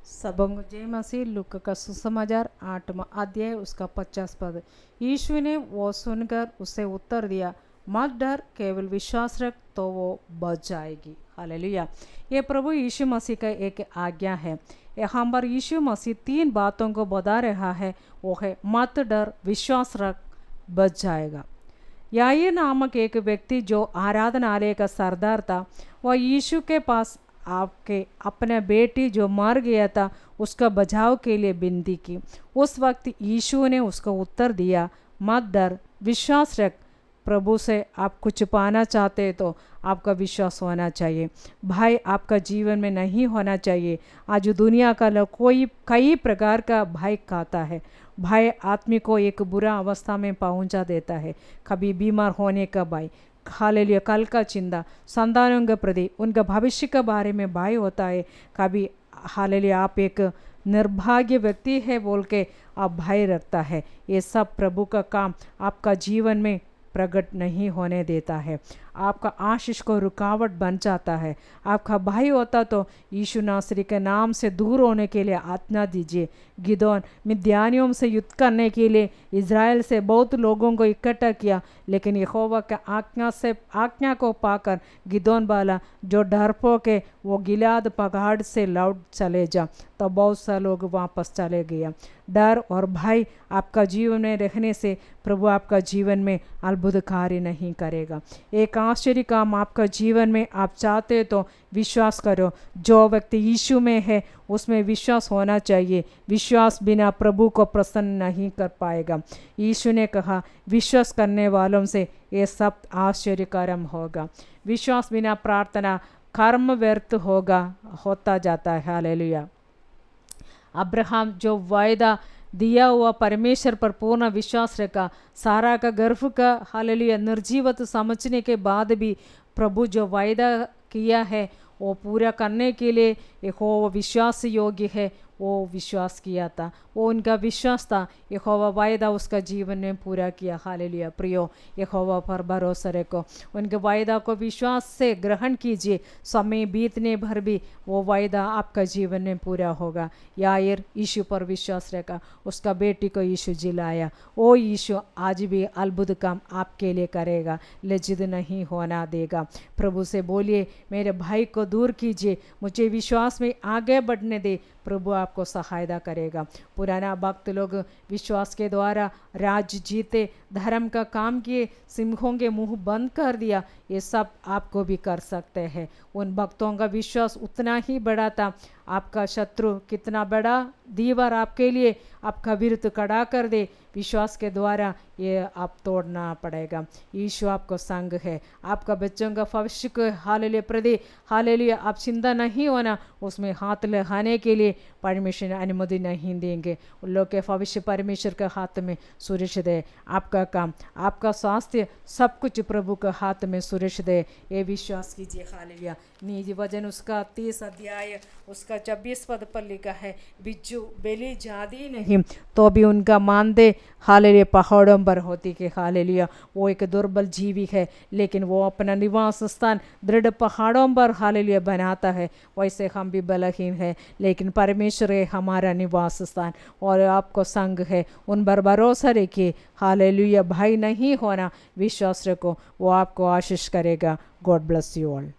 Sabang जय मसीह लूका का सुसमाचार 8वां अध्याय उसका 50 पद। यीशु ने वो सुनकर उसे उत्तर दिया, मत डर, केवल विश्वास रख तो वो बच जाएगी। हालेलुया। ये प्रभु यीशु मसीह का एक आज्ञा है। यहाँ पर यीशु मसीह 3 बातों को बता रहा है। वो है मत डर, विश्वास रख, बच जाएगा। याईर नामक एक व्यक्ति जो आराधनालय का सरदार था, वह यीशु के पास आपके अपने बेटी जो मर गया था उसका बचाव के लिए विनती की। उस वक्त यीशु ने उसको उत्तर दिया, मत डर, विश्वास रख। प्रभु से आप कुछ पाना चाहते तो आपका विश्वास होना चाहिए। भय आपका जीवन में नहीं होना चाहिए। आज दुनिया का लोग कई प्रकार का भय खाता है। भय आदमी को एक बुरा अवस्था में पहुंचा देता है। कभी बीमार होने का भय, हालेलुया, कल का चिंता, संतानों के प्रति उनका भविष्य के बारे में भय होता है। कभी हालेलुया आप एक निर्भाग्य व्यक्ति है बोल के आप भय रखता है। ये सब प्रभु का काम आपका जीवन में प्रकट नहीं होने देता है। आपका आशीष को रुकावट बन जाता है। आपका भय होता तो यीशु नासरी के नाम से दूर होने के लिए आज्ञा दीजिए। गिदोन मिद्यानियों से युद्ध करने के लिए इज़राइल से बहुत लोगों को इकट्ठा किया, लेकिन यहोवा के आज्ञा को पाकर गिदोन वाला जो डरपोक है वो गिलाद पहाड़ से लौट चले जा, तो बहुत से लोग वापस चले गया। डर और भय आपका जीवन में रहने से प्रभु आपका जीवन में अद्भुत कार्य नहीं करेगा। एक आश्चर्य काम आपका जीवन में आप चाहते तो विश्वास करो। जो व्यक्ति यीशु में है उसमें विश्वास होना चाहिए। विश्वास बिना प्रभु को प्रसन्न नहीं कर पाएगा। यीशु ने कहा, विश्वास करने वालों से ये सब आश्चर्यकरम होगा। विश्वास बिना प्रार्थना कर्म व्यर्थ होता जाता है। हालेलुया। अब्राहम जो वायदा दिया हुआ परमेश्वर पर पूर्ण विश्वास रखा। सारा का गर्भ का हालेलुया निर्जीवत समझने के बाद भी प्रभु जो वायदा किया है वो पूरा करने के लिए यहोवा विश्वास योग्य है। वो विश्वास किया था, वो उनका विश्वास था। यहोवा वायदा उसका जीवन में पूरा किया। हालेलुया। प्रियो, यहोवा पर भरोसा रखो, उनके वायदा को विश्वास से ग्रहण कीजिए। समय बीतने भर भी वो वायदा आपका जीवन में पूरा होगा। याईर यीशु पर विश्वास रखा, उसका बेटी को यीशु जिलाया। वो यीशु आज भी अद्भुत काम आपके लिए करेगा, लज्जित नहीं होना देगा। प्रभु से बोलिए, मेरे भाई को दूर कीजिए, मुझे विश्वास में आगे बढ़ने दे। प्रभु आपको सहायता करेगा। पुराना भक्त लोग विश्वास के द्वारा राज्य जीते, धर्म का काम किए, सिंहों के मुंह बंद कर दिया। ये सब आपको भी कर सकते हैं। उन भक्तों का विश्वास उतना ही बड़ा था। आपका शत्रु कितना बड़ा दीवार आपके लिए आपका विरुद्ध खड़ा कर दे, विश्वास के द्वारा ये आप तोड़ना पड़ेगा। यीशु आपको संग है। आपका बच्चों का भविष्य को हालेलुया प्रति हालेलुया आप चिंता नहीं होना, उसमें हाथ लगाने के लिए परमेश्वर अनुमति नहीं देंगे। उन लोग के भविष्य परमेश्वर के हाथ में सुरक्षित है। आपका काम, आपका स्वास्थ्य, सब कुछ प्रभु के हाथ में सुरक्षित है। ये विश्वास कीजिए। हालेलुया। नीति वचन उसका 30 अध्याय उसका 26 पद पर लिखा है, बिज्जू बेली जादी नहीं तो भी उनका मानदे हालेलुया पहाड़ों पर होती कि हालेलुया वो एक दुर्बल जीवी है, लेकिन वो अपना निवास स्थान दृढ़ पहाड़ों पर हालेलुया बनाता है। वैसे हम भी बलहीन है, लेकिन परमेश्वर है हमारा निवास स्थान और आपको संग है। उन पर भरोसा रखिए। हालेलुया। भय नहीं होना, विश्वास रखो, वो आपको आशीष करेगा। God bless you all.